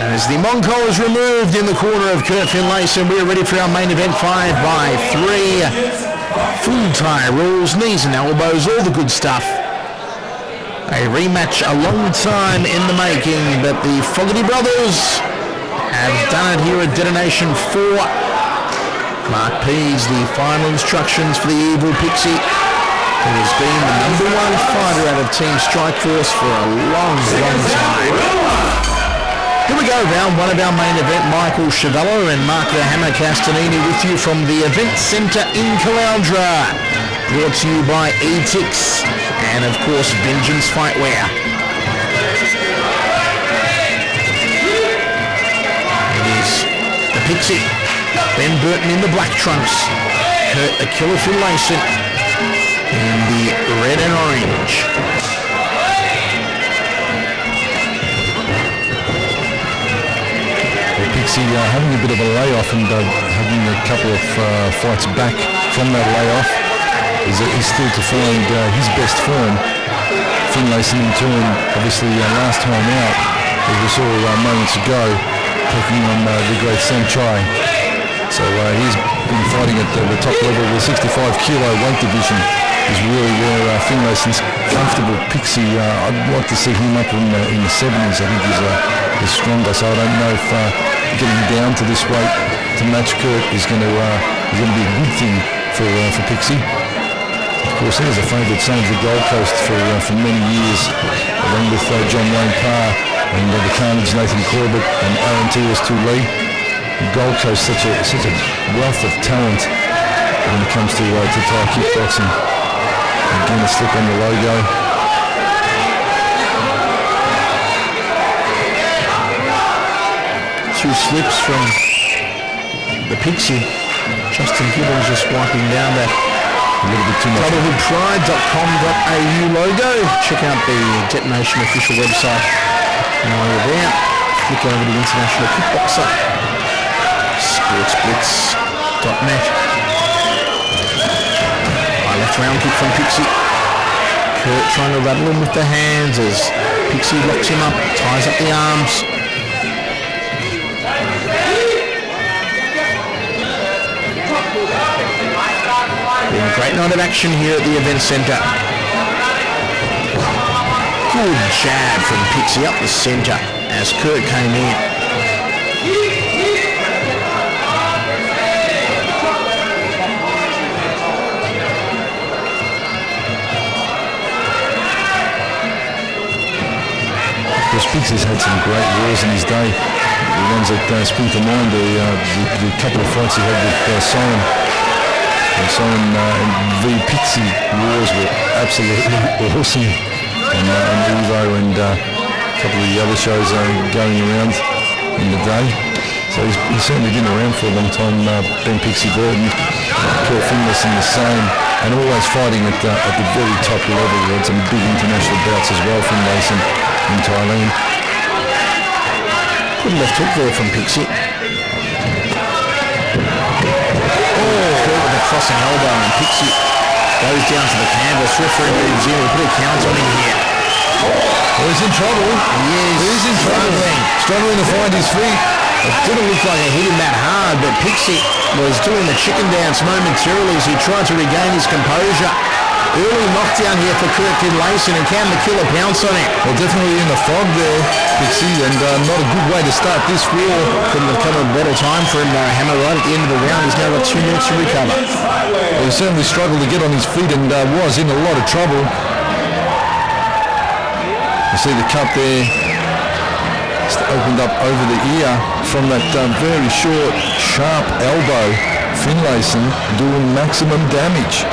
As the Monco is removed in the corner of Kurt Finlayson, we're ready for our main event, 5x3. Full tie rules, knees and elbows, all the good stuff. A rematch a long time in the making, but the Fogarty brothers have done it here at Detonation 4. Mark Pease, the final instructions for the Evil Pixie, who has been the #1 fighter out of Team Strikeforce for a long time. Here we go, round one of our main event. Michael Chiavello and Mark the Hammer Castanini with you from the Event Centre in Caloundra. Brought to you by E-Tix and, of course, Vengeance Fightwear. It is the Pixie, Ben Burton in the black trunks, Kurt the Killer Finlayson in the red and orange. Pixie having a bit of a layoff and having a couple of fights back from that layoff is still to find his best form. Finlayson in turn, obviously last time out, as we saw moments ago, taking on the great Sanchai. So he's been fighting at the top level. The 65 kilo weight division is really where Finlayson's comfortable. Pixie, I'd like to see him up in the 70s. I think he's stronger, so I don't know if getting down to this weight to match Kurt is going to be a good thing for Pixie. Of course, he was a favourite son of the Gold Coast for many years, along with John Wayne Parr and the Carnage Nathan Corbett and Aaron T.S. Lee. The Gold Coast such a wealth of talent when it comes to Thai kickboxing. Again, a slip on the logo. Two slips from the Pixie. Justin Gibbons just wiping down that a little bit too much. Brotherhoodpride.com.au logo. Check out the Detonation official website. And while you're there, click over to International Kickboxer. Sportsblitz.net. High left round kick from Pixie. Kurt trying to rattle him with the hands as Pixie locks him up, ties up the arms. Been a great night of action here at the Event Centre. Good jab from Pixie up the centre as Kurt came in. Pixie's had some great wars in his day. The ones that spring to mind, the couple of fights he had with Simon. And Simon and V Pixie wars were absolutely awesome. And Evo and a couple of the other shows going around in the day. So he's certainly been around for a long time. Ben Pixie Burton, Kurt Finlayson the same, and always fighting at the very top level. He had some big international bouts as well, Finlayson in Thailand. Good left hook there from Pixie. Kurt with a crossing elbow and Pixie goes down to the canvas. Referee moves in. We'll put a count on him here. Well, he's in trouble. He's in trouble. Struggling to find his feet. It didn't look like it hit him that hard, but Pixie was doing the chicken dance momentarily as he tried to regain his composure. Early knockdown here for Kurt Finlayson, and can the killer pounce on it? Well, definitely in the fog there, Pixie, and not a good way to start this war. Couldn't have come a better time for him, Hammer, right at the end of the round. He's now got 2 minutes to recover. Well, he certainly struggled to get on his feet and was in a lot of trouble. You see the cut there, just opened up over the ear from that very short, sharp elbow. Finlayson doing maximum damage.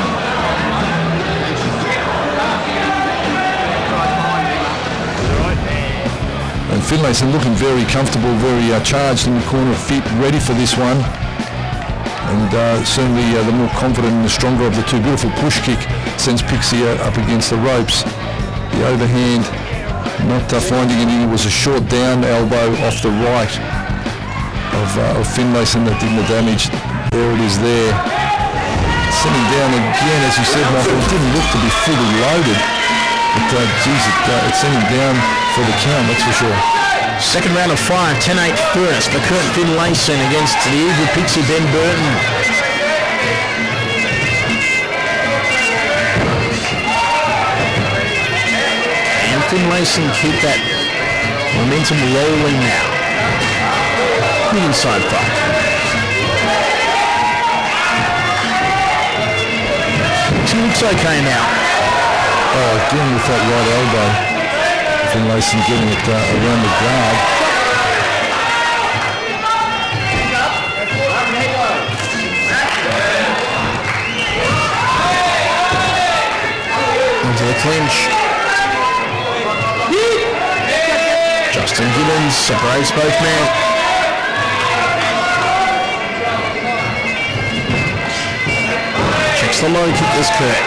And Finlayson looking very comfortable, very charged in the corner, fit, ready for this one. And certainly the more confident and the stronger of the two. Beautiful push kick sends Pixie up against the ropes. The overhand, not finding any. It was a short down elbow off the right of Finlayson that did the damage. There it is there. Sending down again, as you said, Michael, it didn't look to be fully loaded. But geez, it sent him down for the count, that's for sure. Second round of 5, 10-8 first for Kurt Finlayson against the Eagle Pixie Ben Burton. And Finlayson keep that momentum rolling now. Good inside fight. She looks okay now. Oh, again with that right elbow. Finlayson getting it around the guard. Into the clinch. Justin Gibbons separates both men. Checks the low kick, this Kurt.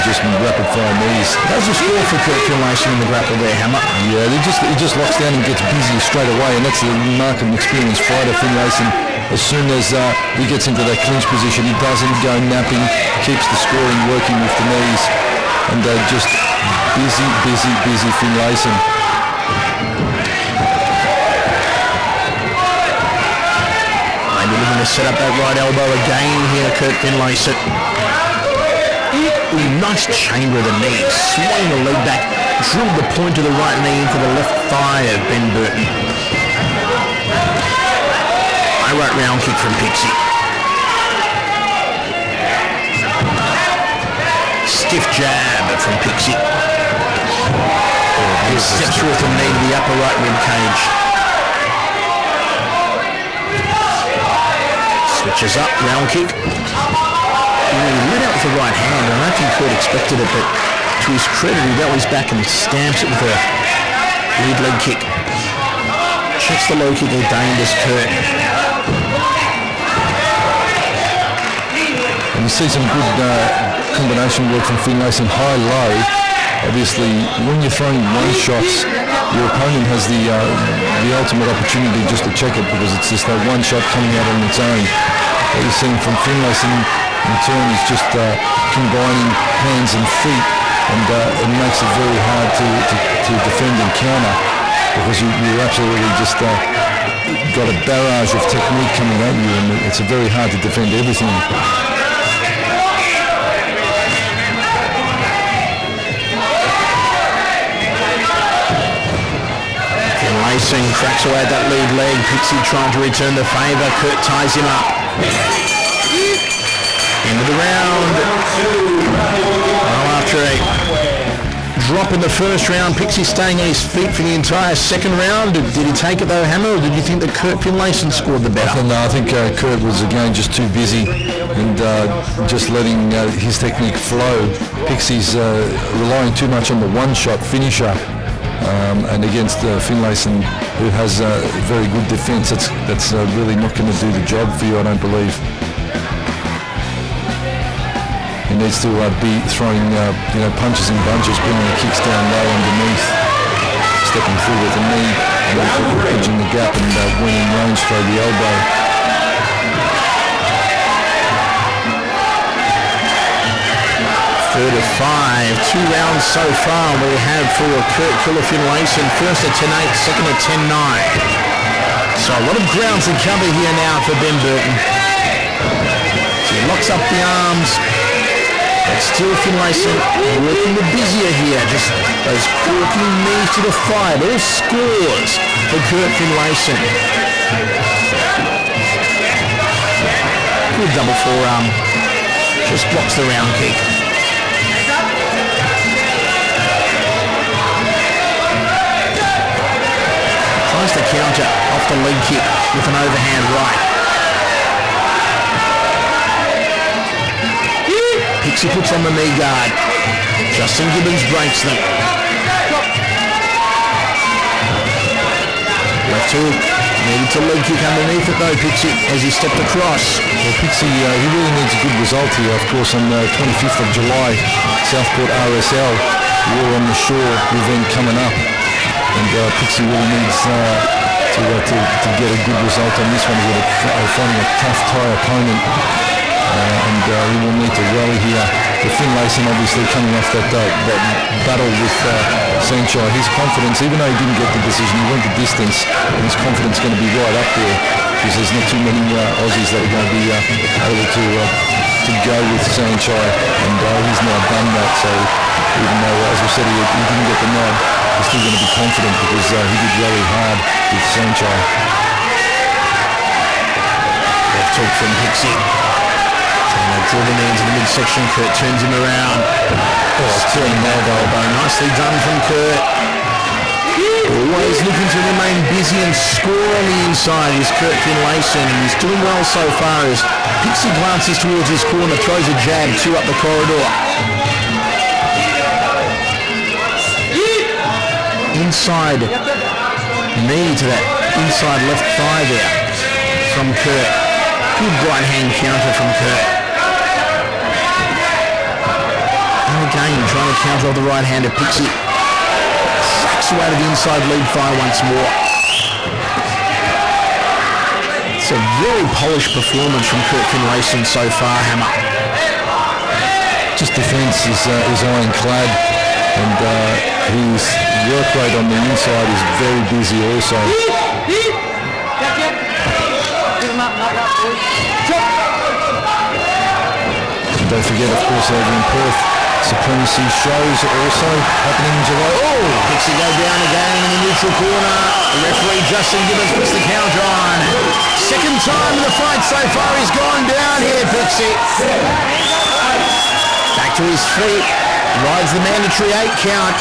Just rapid fire knees. How's the score for Kurt Finlayson in the grapple there, Hammer? Yeah, he just locks down and gets busy straight away, and that's the mark of an experienced fighter. Finlayson, as soon as he gets into that clinch position, he doesn't go napping, keeps the scoring working with the knees, and just busy Finlayson. Maybe looking to set up that right elbow again here, Kurt Finlayson. Ooh, nice chamber of the knee, swung the leg back, drilled the point of the right knee into the left thigh of Ben Burton. High right round kick from Pixie. Stiff jab from Pixie. He steps with the knee to the upper right rib cage. Switches up, round kick. He lit out with the right hand. I don't think Kurt expected it, but to his credit, he rallies back and stamps it with a lead leg kick. Checks the low kick, ordained as Kurt. And you see some good combination work from Finlayson, high-low. Obviously, when you're throwing one shots, your opponent has the ultimate opportunity just to check it, because it's just that one shot coming out on its own. What you're seeing from Finlayson in turn is just combining hands and feet, and it makes it very hard to defend and counter, because you're absolutely just got a barrage of technique coming at you, and it's very hard to defend everything. Finlayson cracks away at that lead leg. Pixie trying to return the favour. Kurt ties him up. End of the round. Well, after a drop in the first round, Pixie staying on his feet for the entire second round. Did he take it though, Hammer, or did you think that Kurt Finlayson scored the better? No, I think Kurt was again just too busy and just letting his technique flow. Pixie's relying too much on the one-shot finisher, and against Finlayson, who has very good defence, that's really not going to do the job for you, I don't believe. He needs to be throwing punches and bunches, bringing the kicks down low underneath, stepping through with a knee, and bridging the gap and winning range through the elbow. Third of 5, 2 rounds so far we have for Kurt Finlayson. First at 10-8, second at 10-9. So a lot of ground to cover here now for Ben Burton. So he locks up the arms. But still Finlayson working the busier here. Just those quirky knees to the thigh. All scores for Kurt Finlayson. Good double forearm. Just blocks the round kick. Tries to counter off the leg kick with an overhand right. Pixie puts on the knee guard. Justin Gibbons breaks them. Left hook. Needed to leg kick underneath it though, Pixie, as he stepped across. Well, Pixie, he really needs a good result here. Of course, on the 25th of July, Southport RSL, War on the Shore event coming up. And Pixie really needs to get a good result on this one. He's finding a tough Thai opponent. And he will need to rally here. The Finlayson obviously coming off that battle with Sanchai. His confidence, even though he didn't get the decision, he went the distance, and his confidence is going to be right up there because there's not too many Aussies that are going to be able to go with Sanchai, and he's now done that. So even though, as we said, he didn't get the nod, he's still going to be confident because he did really hard with Sanchai. Left hook from Hixie. Trying to drill him into the midsection. Kurt turns him around. Turning that elbow. Nicely done from Kurt. Always looking to remain busy and score on the inside is Kurt Finlayson, and he's doing well so far as Pixie glances towards his corner, throws a jab, 2 up the corridor. Inside knee to that inside left thigh there from Kurt. Good right hand counter from Kurt. And again trying to counter off the right hand of Pixie. Sacks away to the inside lead thigh once more. It's a very polished performance from Kurt Finlayson so far, Hammer. Just defence is ironclad, and his work rate on the inside is very busy also. And don't forget, of course, over in Perth, supremacy shows also happening in July. Oh! Pixie go down again in the neutral corner. The referee Justin Gibbons puts the counter on. Second time in the fight so far, he's gone down here, Pixie. Back to his feet. Rides the mandatory 8 count.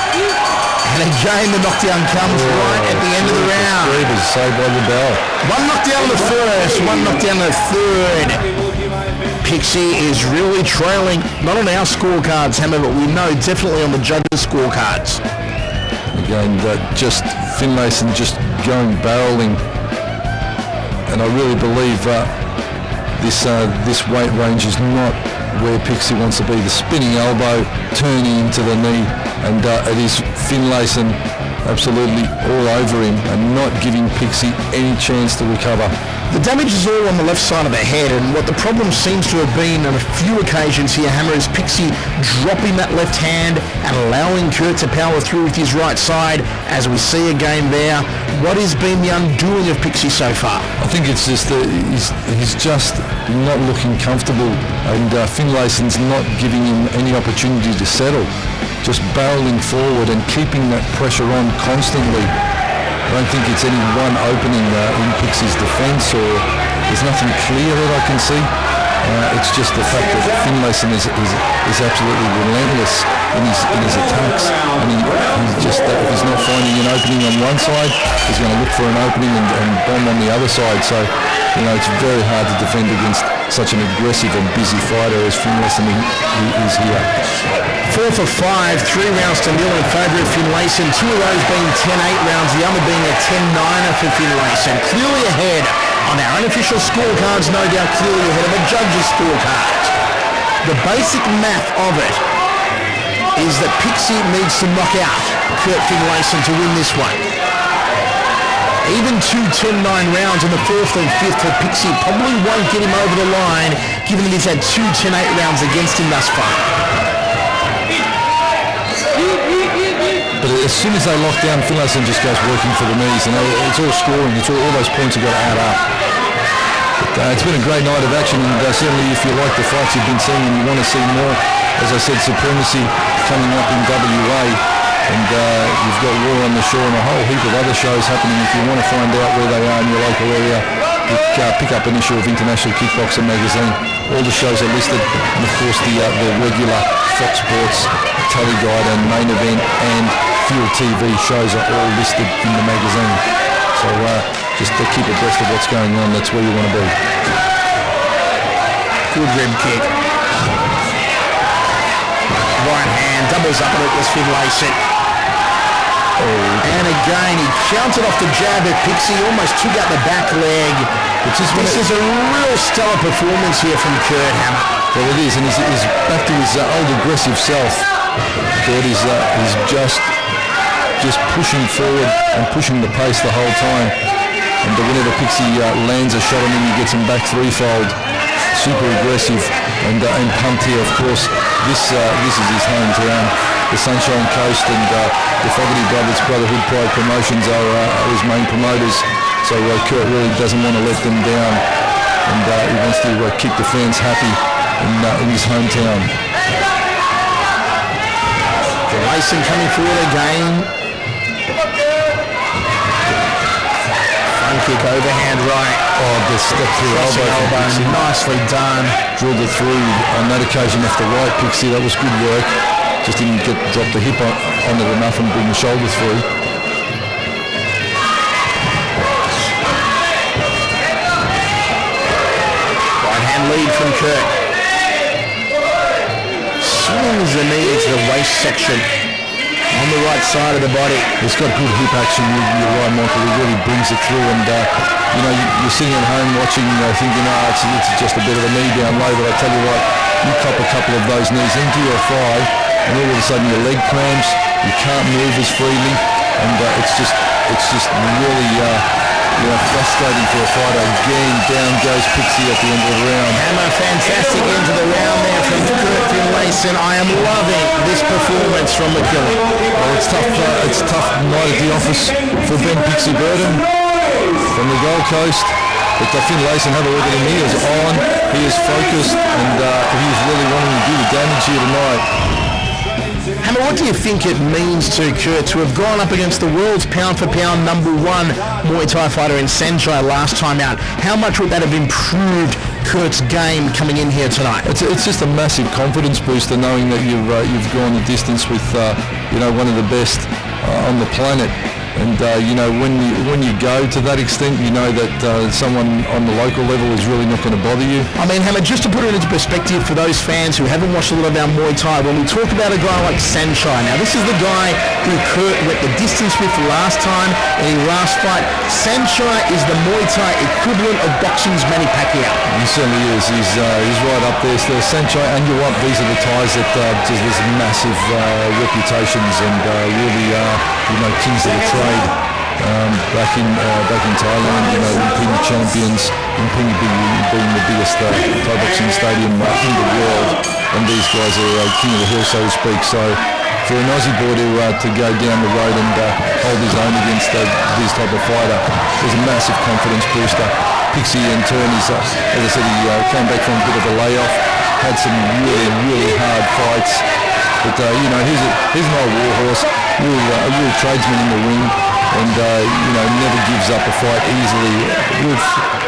And again the knockdown comes right at the end of the round. Was saved by the bell. One knockdown in the first, one knockdown in the third. Pixie is really trailing, not on our scorecards, Hammer, but we know definitely on the judges' scorecards. Again, just Finlayson just going barreling, and I really believe this weight range is not where Pixie wants to be. The spinning elbow, turning into the knee, and it is Finlayson absolutely all over him and not giving Pixie any chance to recover. The damage is all on the left side of the head, and what the problem seems to have been on a few occasions here, Hammer, is Pixie dropping that left hand and allowing Kurt to power through with his right side, as we see again there. What has been the undoing of Pixie so far? I think it's just he's just not looking comfortable, and Finlayson's not giving him any opportunity to settle, just barreling forward and keeping that pressure on constantly. I don't think it's any one opening in Pixie's defence, or there's nothing clear that I can see. It's just the fact that Finlayson is absolutely relentless in his attacks, and he's just if he's not finding an opening on one side, he's going to look for an opening and bomb on the other side. So, it's very hard to defend against such an aggressive and busy fighter as Finlayson is here. 4 for 5, 3 rounds to 0 in favour of Finlayson, 2 of those being 10-8 rounds, the other being a 10-9er for Finlayson. Clearly ahead on our unofficial scorecards, no doubt clearly ahead of the judges' scorecards. The basic math of it is that Pixie needs to knock out Kurt Finlayson to win this one. Even 2 10-9 rounds in the 4th and 5th for Pixie probably won't get him over the line, given that he's had 2 10-8 rounds against him thus far. But as soon as they lock down, Finlayson just goes working for the knees, and it's all scoring. It's all those points have got to add up. But, it's been a great night of action, and certainly if you like the fights you've been seeing and you want to see more, as I said, supremacy coming up in WA, and you've got War on the Shore and a whole heap of other shows happening. If you want to find out where they are in your local area, pick up an issue of International Kickboxer magazine. All the shows are listed, and of course the regular Fox Sports, Tally Guide and Main Event and Fuel TV shows are all listed in the magazine. So just to keep abreast of what's going on, that's where you want to be. Good rib kick. Right hand, doubles up on it with Finlayson. And again, he counted off the jab at Pixie, almost took out the back leg. This is a real stellar performance here from Kurt, Hammer. Well, it is, and he's back to his old aggressive self. Kurt is just pushing forward and pushing the pace the whole time. And whenever Pixie lands a shot on him, he gets him back threefold. super aggressive and pumped here. Of course, this is his hometown, the Sunshine Coast, and the Fogarty Brothers Brotherhood Pride Promotions are his main promoters. So Kurt really doesn't want to let them down, and he wants to keep the fans happy in his hometown. Finlayson coming forward again. Front kick, overhand right. Oh, the step through elbow. Nicely done. Drilled it through on that occasion off the right, Pixie. That was good work. Just didn't drop the hip on it enough and bring the shoulder through. Right hand lead from Kurt. Swings the knee into the waist section on the right side of the body. He's got good hip action. You're right, Michael. He really brings it through, and you're sitting at home watching, thinking, it's just a bit of a knee down low. But I tell you what, you cop a couple of those knees into your thigh, and all of a sudden your leg cramps. You can't move as freely, and it's just really frustrating for a fighter. Again, down goes Pixie at the end of the round. Hammer, fantastic into the round there from Kurt Finlayson. I am loving this performance from McKillen. Well, it's tough night at the office for Ben Pixie Burton from the Gold Coast. But Finlayson, have a look at him. He is on, he is focused, and he's really wanting to do the damage here tonight. Hammer, what do you think it means to Kurt to have gone up against the world's pound-for-pound #1 Muay Thai fighter in Sanchai last time out? How much would that have improved Kurt's game coming in here tonight? It's just a massive confidence booster knowing that you've gone the distance with one of the best on the planet. And when you go to that extent, you know that someone on the local level is really not going to bother you. I mean, Hammer, just to put it into perspective for those fans who haven't watched a lot of our Muay Thai, when we talk about a guy like Sanchai, now this is the guy who Kurt went the distance with last time in his last fight. Sanchai is the Muay Thai equivalent of boxing's Manny Pacquiao. He certainly is. He's right up there. So Sanchai, and you're right, these are the Thais that just there's massive reputations and really kings of the trade. Back in Thailand, Imping champions, Imping being the biggest Thai boxing stadium in the world, and these guys are king of the hill, so to speak. So for an Aussie boy to go down the road and hold his own against this type of fighter is a massive confidence booster. Pixie in turn is, as I said, he came back from a bit of a layoff, had some really, really hard fights, but he's an old warhorse, a real tradesman in the ring, and never gives up a fight easily.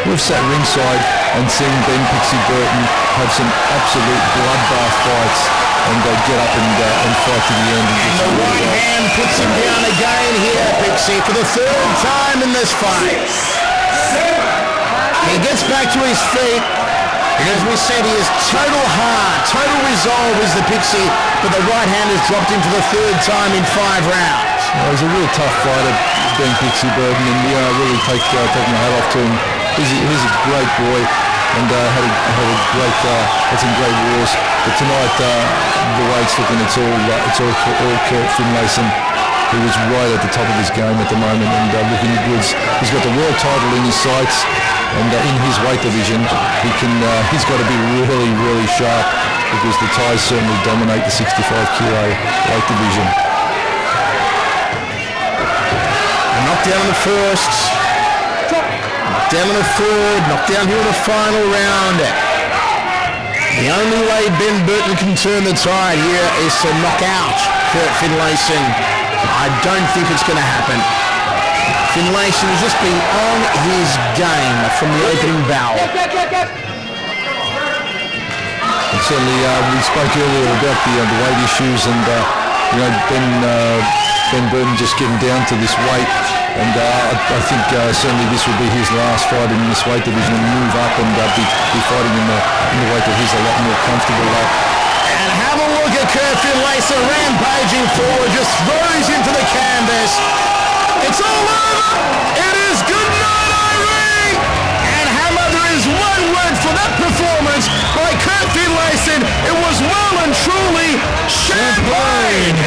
We've sat ringside and seen Ben Pixie Burton have some absolute bloodbath fights and get up and fight to the end. And the right hand puts him down again here, Pixie, for the third time in this fight. He gets back to his feet. And as we said, he is total heart, total resolve is the Pixie, but the right hand has dropped him for the third time in 5 rounds. He's a real tough fighter, Ben Pixie Burton, and really take my hat off to him. He's a great boy, and had some great wars. But tonight, the way it's looking, it's all Kurt Finlayson, who is right at the top of his game at the moment, and looking good. He's got the world title in his sights, and in his weight division, he's got to be really, really sharp, because the Thais certainly dominate the 65 kilo weight division. Knocked down in the first, knocked down in the third, knocked down here in the final round. The only way Ben Burton can turn the tide here is to knock out Kurt Finlayson. I don't think it's going to happen. Finlayson has just been on his game from the opening bout. And certainly, we spoke earlier about the weight issues, and Ben Burton just getting down to this weight, and I think certainly this will be his last fight in this weight division, and move up and be fighting in the weight that he's a lot more comfortable at. And have a look at Kurt Finlayson rampaging forward, just throws into the canvas. It's all over. It is good night, Irene. And Hammer, there is one word for that performance by Kurt Finlayson. It was well and truly champagne.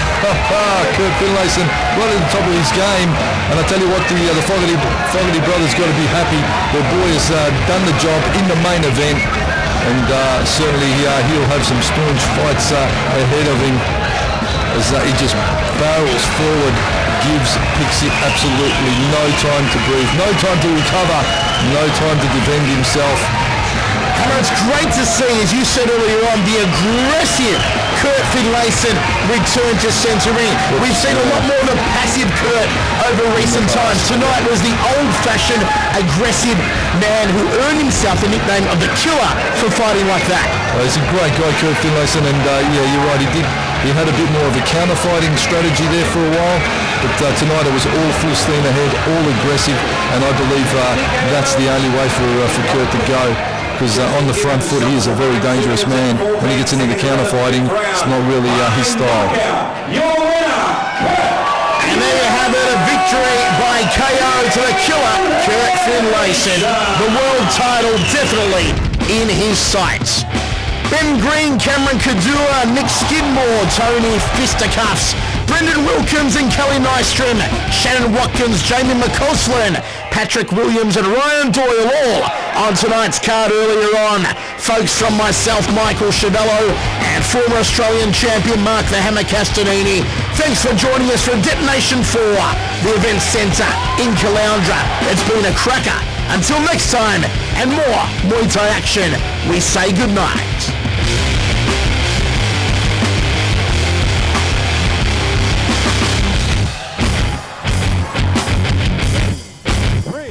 Kurt Finlayson right at the top of his game, and I tell you what, the Fogarty brothers got to be happy. Their boy has done the job in the main event. and certainly he'll have some staunch fights ahead of him, as he just barrels forward, picks it absolutely no time to breathe, no time to recover, no time to defend himself. And it's great to see, as you said earlier on, the aggressive Kurt Finlayson return to centre ring. We've seen a lot more of a passive Kurt over recent times. Tonight was the old-fashioned, aggressive man who earned himself the nickname of the Killer for fighting like that. He's a great guy, Kurt Finlayson, and yeah, you're right, he had a bit more of a counter-fighting strategy there for a while, but tonight it was all full steam ahead, all aggressive, and I believe that's the only way for Kurt to go. Because on the front foot he is a very dangerous man. When he gets into the counter-fighting, it's not really his style. And there you have it, a victory by KO to the Killer, Kurt Finlayson. The world title definitely in his sights. Ben Green, Cameron Kadua, Nick Skidmore, Tony Fisticuffs, Brendan Wilkins and Kelly Nystrom, Shannon Watkins, Jamie McCausland, Patrick Williams and Ryan Doyle all on tonight's card earlier on. Folks, from myself, Michael Chavello, and former Australian champion Mark the Hammer Castanini, thanks for joining us for Detonation 4, the event centre in Caloundra. It's been a cracker. Until next time, and more Muay Thai action, we say goodnight.